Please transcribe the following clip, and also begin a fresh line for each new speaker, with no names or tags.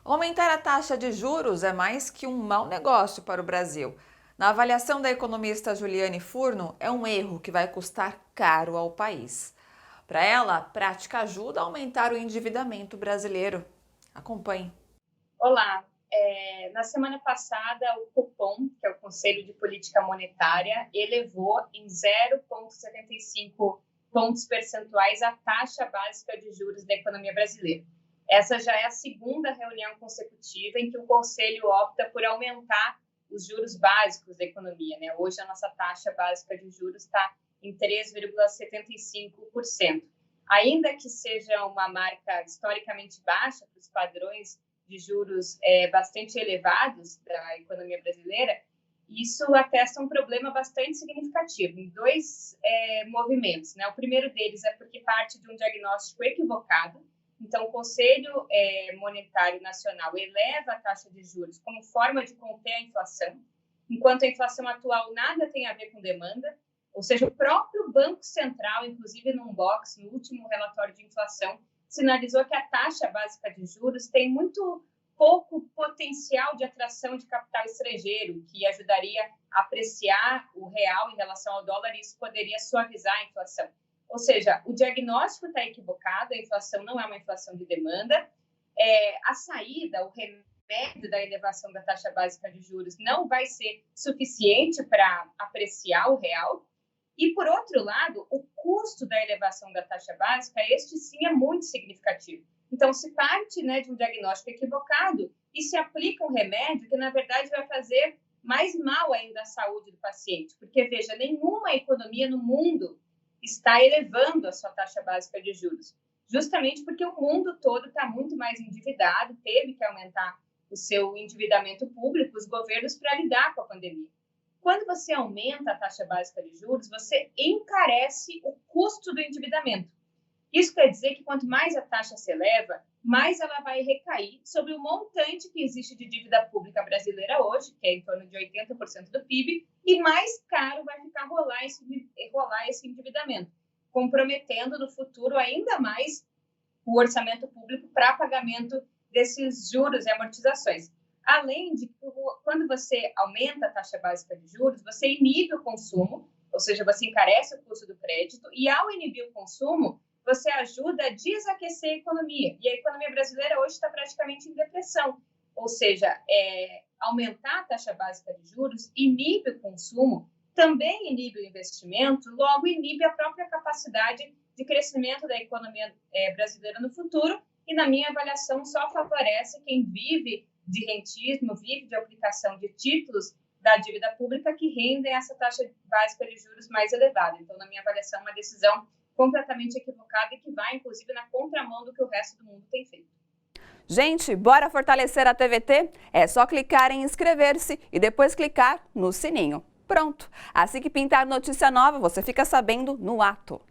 Aumentar a taxa de juros é mais que um mau negócio para o Brasil. Na avaliação da economista Juliane Furno, é um erro que vai custar caro ao país. Para ela, a prática ajuda a aumentar o endividamento brasileiro. Acompanhe.
Olá, na semana passada o Copom, que é o Conselho de Política Monetária, elevou em 0,75 pontos percentuais a taxa básica de juros da economia brasileira. Essa já é a segunda reunião consecutiva em que o Conselho opta por aumentar os juros básicos da economia, né? Hoje a nossa taxa básica de juros está em 3,75%. Ainda que seja uma marca historicamente baixa para os padrões de juros bastante elevados da economia brasileira, isso atesta um problema bastante significativo em dois movimentos, né? O primeiro deles é porque parte de um diagnóstico equivocado. Então, o Conselho Monetário Nacional eleva a taxa de juros como forma de conter a inflação, enquanto a inflação atual nada tem a ver com demanda, ou seja, o próprio Banco Central, inclusive no último relatório de inflação, sinalizou que a taxa básica de juros tem muito pouco potencial de atração de capital estrangeiro, que ajudaria a apreciar o real em relação ao dólar, e isso poderia suavizar a inflação. Ou seja, o diagnóstico está equivocado, a inflação não é uma inflação de demanda, a saída, o remédio da elevação da taxa básica de juros não vai ser suficiente para apreciar o real. E, por outro lado, o custo da elevação da taxa básica, este sim é muito significativo. Então, se parte, de um diagnóstico equivocado e se aplica um remédio que, na verdade, vai fazer mais mal ainda à saúde do paciente. Porque, veja, nenhuma economia no mundo está elevando a sua taxa básica de juros, justamente porque o mundo todo está muito mais endividado, teve que aumentar o seu endividamento público, os governos, para lidar com a pandemia. Quando você aumenta a taxa básica de juros, você encarece o custo do endividamento. Isso quer dizer que quanto mais a taxa se eleva, mais ela vai recair sobre o montante que existe de dívida pública brasileira hoje, que é em torno de 80% do PIB, e mais caro vai ficar rolar esse endividamento, comprometendo no futuro ainda mais o orçamento público para pagamento desses juros e amortizações. Além de que, quando você aumenta a taxa básica de juros, você inibe o consumo, ou seja, você encarece o custo do crédito, e ao inibir o consumo, você ajuda a desaquecer a economia. E a economia brasileira hoje está praticamente em depressão. Ou seja, aumentar a taxa básica de juros inibe o consumo, também inibe o investimento, logo inibe a própria capacidade de crescimento da economia brasileira no futuro, e, na minha avaliação, só favorece quem vive de rentismo, vive de aplicação de títulos da dívida pública que rendem essa taxa básica de juros mais elevada. Então, na minha avaliação, uma decisão completamente equivocada e que vai, inclusive, na contramão do que o resto do mundo tem feito.
Gente, bora fortalecer a TVT? É só clicar em inscrever-se e depois clicar no sininho. Pronto! Assim que pintar notícia nova, você fica sabendo no ato.